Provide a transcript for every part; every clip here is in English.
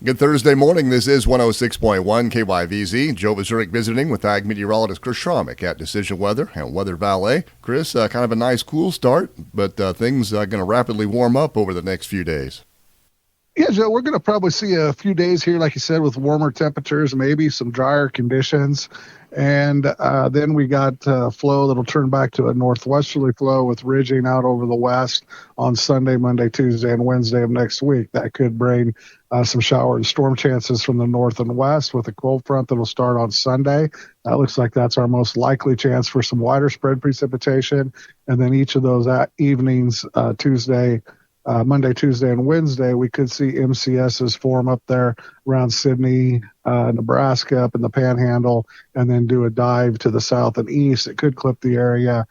Good Thursday morning. This is 106.1 KYVZ. Joe Vazurek visiting with Ag meteorologist Chris Schromick at Decision Weather and WeatherValet. Chris, kind of a nice cool start, but things are going to rapidly warm up over the next few days. Yeah, Joe, we're going to probably see a few days here, like you said, with warmer temperatures, maybe some drier conditions. And then we got flow that'll turn back to a northwesterly flow with ridging out over the west on Sunday, Monday, Tuesday, and Wednesday of next week. That could bring some shower and storm chances from the north and west with a cold front that'll start on Sunday. That looks like that's our most likely chance for some wider spread precipitation. And then each of those evenings, Monday, Tuesday, and Wednesday, we could see MCSs form up there around Sydney, Nebraska, up in the Panhandle, and then do a dive to the south and east. It could clip the area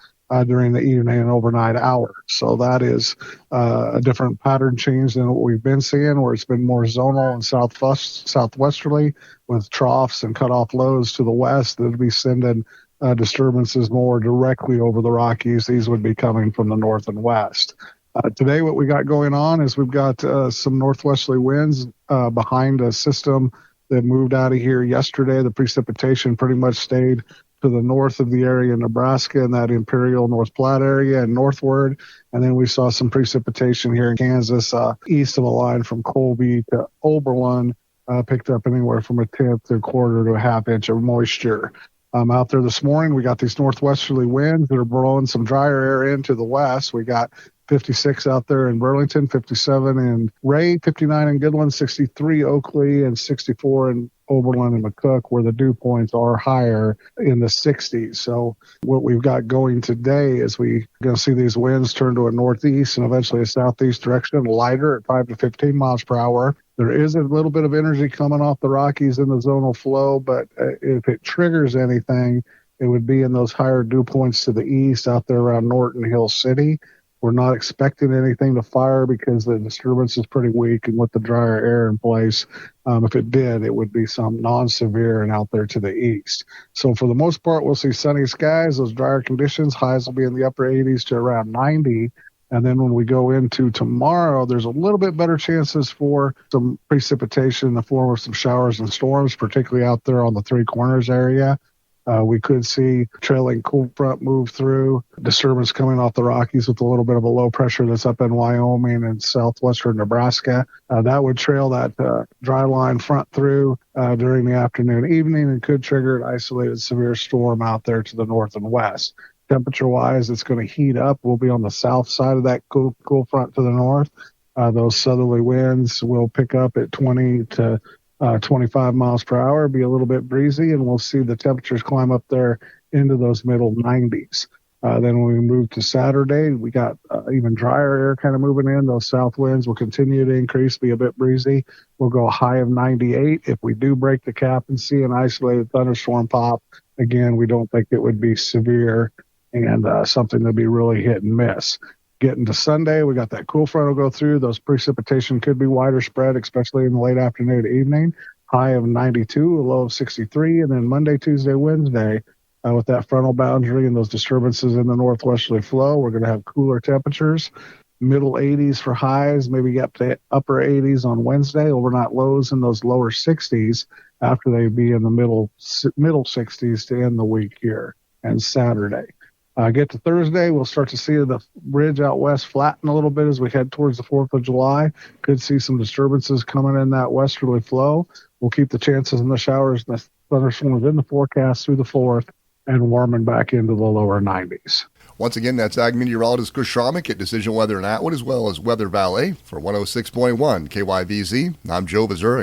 during the evening and overnight hours. So that is a different pattern change than what we've been seeing, where it's been more zonal and southwesterly with troughs and cutoff lows to the west that would be sending disturbances more directly over the Rockies. These would be coming from the north and west. Today, what we got going on is we've got some northwesterly winds behind a system that moved out of here yesterday. The precipitation pretty much stayed to the north of the area in Nebraska and that Imperial North Platte area and northward. And then we saw some precipitation here in Kansas east of the line from Colby to Oberlin, picked up anywhere from a tenth to a quarter to a half inch of moisture. Out there this morning, we got these northwesterly winds that are blowing some drier air into the west. We got 56 out there in Burlington, 57 in Ray, 59 in Goodland, 63 Oakley, and 64 in Oberlin and McCook, where the dew points are higher in the 60s. So what we've got going today is we're going to see these winds turn to a northeast and eventually a southeast direction, lighter at 5 to 15 miles per hour. There is a little bit of energy coming off the Rockies in the zonal flow, but if it triggers anything, it would be in those higher dew points to the east out there around Norton Hill City. We're not expecting anything to fire because the disturbance is pretty weak, and with the drier air in place, if it did, it would be some non-severe and out there to the east. So for the most part, we'll see sunny skies, those drier conditions. Highs will be in the upper 80s to around 90. And then when we go into tomorrow, there's a little bit better chances for some precipitation in the form of some showers and storms, particularly out there on the Three Corners area. We could see trailing cool front move through, disturbance coming off the Rockies with a little bit of a low pressure that's up in Wyoming and southwestern Nebraska. That would trail that dry line front through during the afternoon, evening, and could trigger an isolated severe storm out there to the north and west. Temperature-wise, it's going to heat up. We'll be on the south side of that cool front to the north. Those southerly winds will pick up at 20 to 25 miles per hour, be a little bit breezy, and we'll see the temperatures climb up there into those middle 90s. Then when we move to Saturday, we got even drier air kind of moving in. Those south winds will continue to increase, be a bit breezy. We'll go a high of 98. If we do break the cap and see an isolated thunderstorm pop, again, we don't think it would be severe and something to be really hit and miss. Getting to Sunday, we got that cool front will go through. Those precipitation could be wider spread, especially in the late afternoon to evening. High of 92, a low of 63. And then Monday, Tuesday, Wednesday, with that frontal boundary and those disturbances in the northwesterly flow, we're going to have cooler temperatures. Middle 80s for highs, maybe up to upper 80s on Wednesday. Overnight lows in those lower 60s after they be in the middle 60s to end the week here and Saturday. Get to Thursday, we'll start to see the ridge out west flatten a little bit as we head towards the 4th of July. Could see some disturbances coming in that westerly flow. We'll keep the chances in the showers and the thunderstorms in the forecast through the 4th and warming back into the lower 90s. Once again, that's Ag meteorologist Chris Schromick at Decision Weather in Atwood, as well as WeatherValet for 106.1 KYVZ. I'm Joe Vazuri.